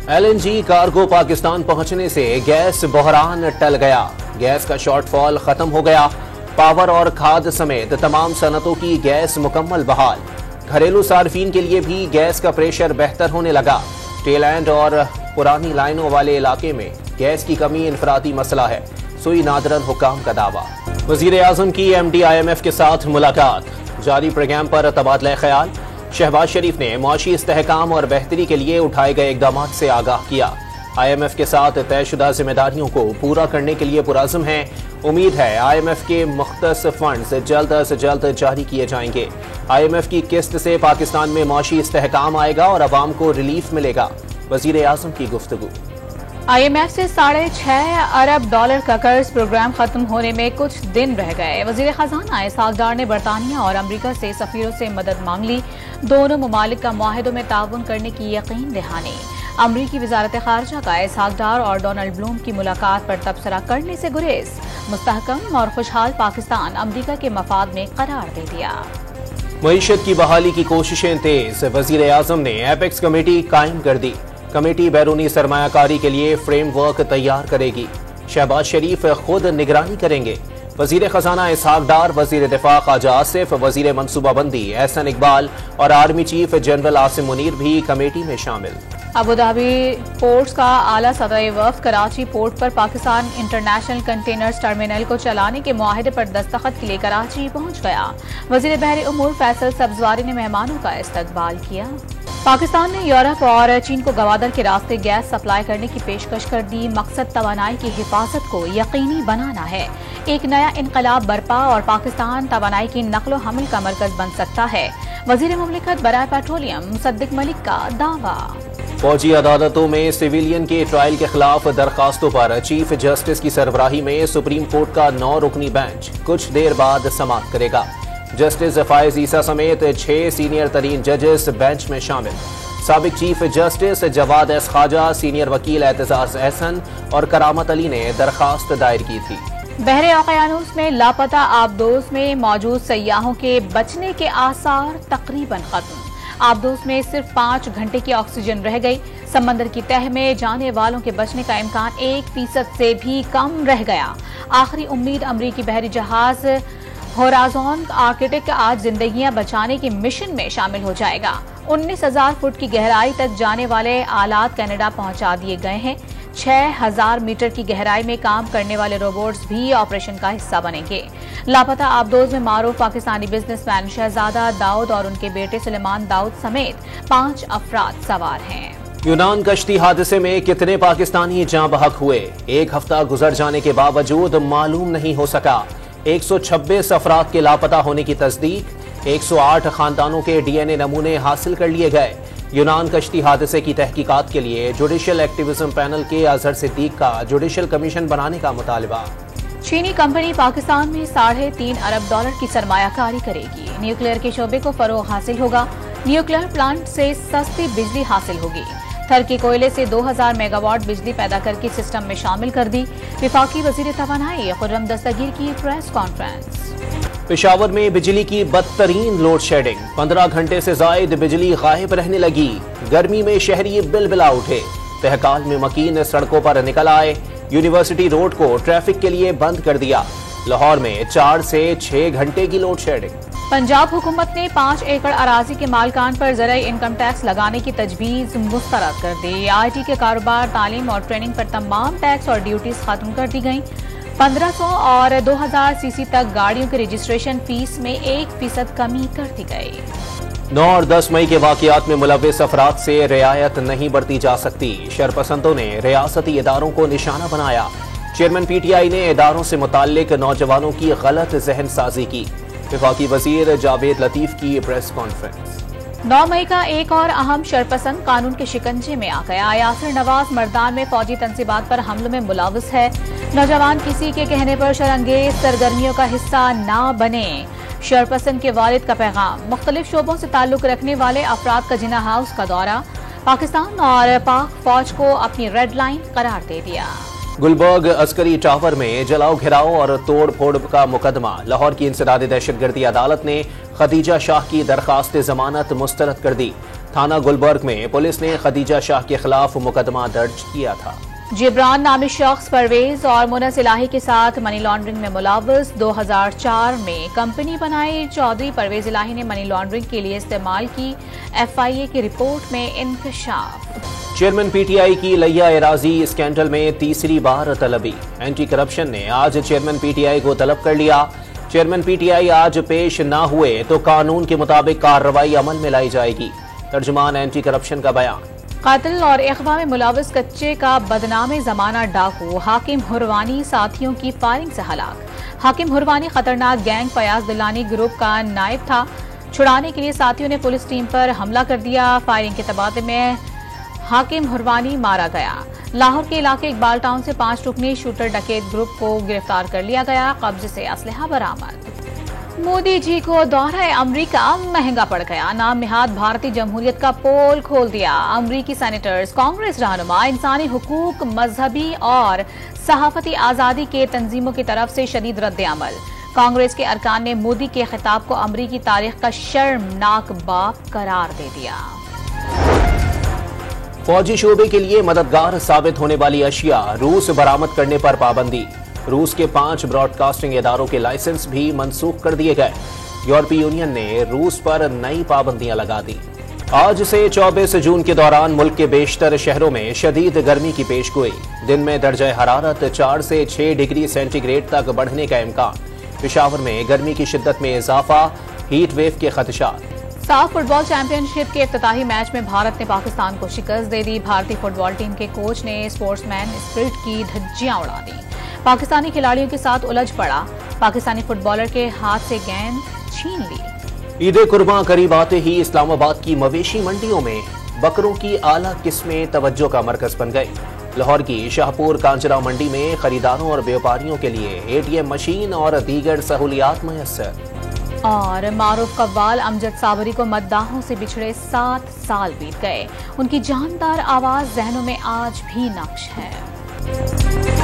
LNG cargo Pakistan पहुंचने से gas बहरान टल गया। गैस का शॉर्टफॉल खत्म हो गया। पावर और खाद समेत तमाम सनतों की गैस मुकम्मल बहाल। घरेलू सार्फिन के लिए भी गैस का प्रेशर बेहतर होने लगा। टेल एंड और पुरानी लाइनों वाले इलाके में गैस की कमी इनफराती मसला है, सुई नादरन हुकाम का दावा। वजीर आजम की MD IMF के साथ मुलाकात। जारी प्रोग्राम पर तबादला ख्याल। शहबाज शरीफ ने मुआशी इस्तेहकाम और बेहतरी के लिए उठाए गए इक़दामात से आगाह किया। IMF के साथ तयशुदा जिम्मेदारियों को पूरा करने के लिए पुरअज़्म हैं। उम्मीद है IMF के मुख्तस फंड्स जल्द से जल्द जारी किए जाएंगे। IMF की किस्त से पाकिस्तान में मुआशी इस्तेहकाम आएगा और अवाम को रिलीफ मिलेगा। वज़ीर आज़म की गुफ्तगू। IMF से $6.5 अरब का कर्ज प्रोग्राम खत्म होने में कुछ दिन रह गए। वजीर खजाना इसहाक डार ने बरतानिया और अमरीका से सफीरों से मदद मांग ली। दोनों ममालिक का मुआहिदों में ताउन करने की यकीन दहानी। अमरीकी वजारत खारजा का इसहाक डार और डोनाल्ड ब्लूम की मुलाकात पर तबसरा करने से गुरेज। मुस्तहकम और खुशहाल पाकिस्तान अमरीका के मफाद में करार दे दिया। मईशत की बहाली की कोशिशें तेज। वजीर आजम ने एपेक्स कमेटी कायम कर दी। कमेटी बैरूनी सरमायाकारी के लिए फ्रेमवर्क तैयार करेगी। शहबाज शरीफ खुद निगरानी करेंगे। वजीर खजाना इसहाक डार, वजीर दिफा ख्वाजा आसिफ, वजीर मनसूबाबंदी एहसन इकबाल और army chief general Asim Munir भी कमेटी में शामिल। अबूधाबी पोर्ट्स का आला सतही वफ्द कराची पोर्ट पर पाकिस्तान इंटरनेशनल कंटेनर्स टर्मिनल को चलाने के मुआहदे पर दस्तखत के लिए कराची पहुंच गया। वजीर बहरी उमूर फैसल सब्जवारी ने मेहमानों का इस्तकबाल किया। पाकिस्तान ने यूरोप और चीन को गवादर के रास्ते गैस सप्लाई करने की पेशकश कर दी। मकसद तवानाई की हिफाजत को यकीनी बनाना है। एक नया इनकलाब बर्पा और पाकिस्तान तवानाई की नक्लो हमल का मरकज बन सकता है। वजीर मुमलिकत बराए पेट्रोलियम मुसद्दिक मलिक का दावा। फौजी अदालतों में सिविलियन के ट्रायल के खिलाफ दरखास्तों पर चीफ जस्टिस की सरबराही में सुप्रीम कोर्ट का 9 रुकनी बेंच कुछ देर बाद समाअत करेगा। जस्टिस फायज ईसा समेत 6 सीनियर तरीन जजेस बेंच में शामिल। साबिक chief justice Jawad S Khawaja, senior वकील एतजाज एहसन और करामत अली ने दरखास्त दायर की थी। बहरे ओकियानूस में लापता आबदोज में मौजूद सयाहों के बचने के आसार तकरीबन खत्म। आबदोज में सिर्फ 5 घंटे की ऑक्सीजन रह गई। समंदर की तह में जाने वालों के बचने का इम्कान 1% से भी कम रह गया। आखिरी उम्मीद अमरीकी बहरी जहाज होराज़ोन आर्कटिक आज जिंदगियां बचाने के मिशन में शामिल हो जाएगा। 19,000 फुट की गहराई तक जाने वाले आलात कनाडा पहुंचा दिए गए हैं। 6,000 मीटर की गहराई में काम करने वाले रोबोट्स भी ऑपरेशन का हिस्सा बनेंगे। लापता आबदोज में मारूफ पाकिस्तानी बिजनेसमैन शहजादा दाऊद और उनके बेटे सुलेमान दाऊद समेत 5 अफराद सवार हैं। यूनान कश्ती हादसे में कितने पाकिस्तानी जाँ बहक हुए? एक हफ्ता गुजर जाने के बावजूद मालूम नहीं हो सका। 126 अफराद के लापता होने की तस्दीक। 108 खानदानों के DNA नमूने हासिल कर लिए गए। यूनान कश्ती हादसे की तहकीकात के लिए जुडिशल एक्टिविज्म पैनल के अजहर सिद्दीक का जुडिशल कमीशन बनाने का मुतालबा। चीनी कंपनी पाकिस्तान में $3.5 अरब की सरमायाकारी करेगी। न्यूक्लियर के शोबे को फरोग हासिल होगा। न्यूक्लियर प्लांट से सस्ती बिजली हासिल होगी। थर के कोयले से 2000 मेगावाट बिजली पैदा करके सिस्टम में शामिल कर दी। विफाकी वजीर तवानाई खुर्रम दस्तगीर की प्रेस कॉन्फ्रेंस। पेशावर में बिजली की बदतरीन लोड शेडिंग। 15 घंटे से जायद बिजली गायब रहने लगी। गर्मी में शहरी बिलबिला उठे। तहकाल में मकीन सड़कों पर निकल आए। यूनिवर्सिटी रोड को ट्रैफिक के लिए बंद कर दिया। लाहौर में 4 से 6 घंटे की लोड शेडिंग। पंजाब हुकूमत ने 5 एकड़ अराजी के मालकान पर ज़राई इनकम टैक्स लगाने की तजवीज़ मुस्तरद कर दी। IT के कारोबार, तालीम और ट्रेनिंग पर तमाम टैक्स और ड्यूटीज खत्म कर दी गयी। 1500 और 2000 सीसी तक गाड़ियों के रजिस्ट्रेशन फीस में 1% कमी कर दी गई। 9 और 10 मई के वाकयात में मुलव्विस अफराद से रियायत नहीं बरती जा सकती। शरपसंदों ने रियासती इदारों को निशाना बनाया। चेयरमैन PTI ने इदारों से मुताल्लिक नौजवानों की गलत जहन साजी की। विफाकी वजीर जावेद लतीफ की प्रेस कॉन्फ्रेंस। 9 मई का एक और अहम शरपसंद कानून के शिकंजे में आ गया। यासिर नवाज मर्दान में फौजी तंसीबात पर हमलों में मुलव्विस है। नौजवान किसी के कहने पर शरंगेज सरगर्मियों का हिस्सा ना बने। शरपसंद के वालिद का पैगाम। मुख्तलिफ शोबों से ताल्लुक रखने वाले अफराद का जिना हाउस का दौरा। पाकिस्तान और पाक फौज को अपनी रेड लाइन करार दे दिया। गुलबर्ग अस्करी टावर में जलाओ घिराव और तोड़ फोड़ का मुकदमा। लाहौर की इंसदादी दहशतगर्दी अदालत ने खदीजा शाह की दरखास्त जमानत मुस्तरद कर दी। थाना गुलबर्ग में पुलिस ने खदीजा शाह के खिलाफ मुकदमा दर्ज किया था। जिब्रान नामी शख्स परवेज और मुनस इलाही के साथ मनी लॉन्ड्रिंग में मुलव्वस। 2004 में कंपनी बनाई। चौधरी परवेज इलाही ने मनी लॉन्ड्रिंग के लिए इस्तेमाल की। FIA की रिपोर्ट में इंकशाफ। चेयरमैन PTI की लैया एराजी स्कैंडल में तीसरी बार तलबी। एंटी करप्शन ने आज चेयरमैन PTI को तलब कर लिया। चेयरमैन PTI आज पेश न हुए तो कानून के मुताबिक कार्रवाई अमल में लाई जाएगी। तर्जुमान एंटी करप्शन का बयान। कातिल और अगवा में मुलव्वस कच्चे का बदनाम जमाना डाकू हाकिम हुरवानी साथियों की फायरिंग से हलाक। हाकिम हुरवानी खतरनाक गैंग फयाज दुलानी ग्रुप का नायब था। छुड़ाने के लिए साथियों ने पुलिस टीम पर हमला कर दिया। फायरिंग के तबादले में हाकिम हुरवानी मारा गया। लाहौर के इलाके इकबाल टाउन से 5 रुकनी शूटर डकैत ग्रुप को गिरफ्तार कर लिया गया। कब्जे से असलहा बरामद। मोदी जी को दौरा अमरीका महंगा पड़ गया। नाम निहाद भारतीय जमहूरियत का पोल खोल दिया। अमरीकी सेनेटर्स, कांग्रेस रहनुमा, इंसानी हुकूक, मजहबी और सहाफती आजादी के तंजीमों की तरफ से शदीद रद्द-ए-अमल। कांग्रेस के अरकान ने मोदी के खिताब को अमरीकी तारीख का शर्मनाक बाप करार दे दिया। फौजी शोबे के लिए मददगार साबित होने वाली अशिया रूस बरामद करने पर पाबंदी। रूस के 5 ब्रॉडकास्टिंग इदारों के लाइसेंस भी मनसूख कर दिए गए। यूरोपीय यूनियन ने रूस पर नई पाबंदियां लगा दी। आज से 24 जून के दौरान मुल्क के बेशतर शहरों में शदीद गर्मी की पेशगोई। दिन में दर्जा हरारत 4 से 6 डिग्री सेंटीग्रेड तक बढ़ने का इम्कान। पेशावर में गर्मी की शिद्दत में इजाफा, हीट वेव के खदशात। साफ फुटबॉल चैंपियनशिप के इफ्तिताही मैच में भारत ने पाकिस्तान को शिकस्त दे दी। भारतीय फुटबॉल टीम के कोच ने स्पोर्ट्समैन स्पिरिट की धज्जियां उड़ा दी। पाकिस्तानी खिलाड़ियों के साथ उलझ पड़ा। पाकिस्तानी फुटबॉलर के हाथ से गेंद छीन ली। ईद कुर्बान करीब आते ही इस्लामाबाद की मवेशी मंडियों में बकरों की आला किस्में तवज्जो का मरकज बन गई। लाहौर की शाहपुर कांजरा मंडी में खरीदारों और व्यापारियों के लिए ATM मशीन और दीगर सहूलियात मयस्सर। और मारूफ कव्वाल अमजद साबरी को मद्दाहों से बिछड़े 7 साल बीत गए। उनकी जानदार आवाज जहनों में आज भी नक्श है।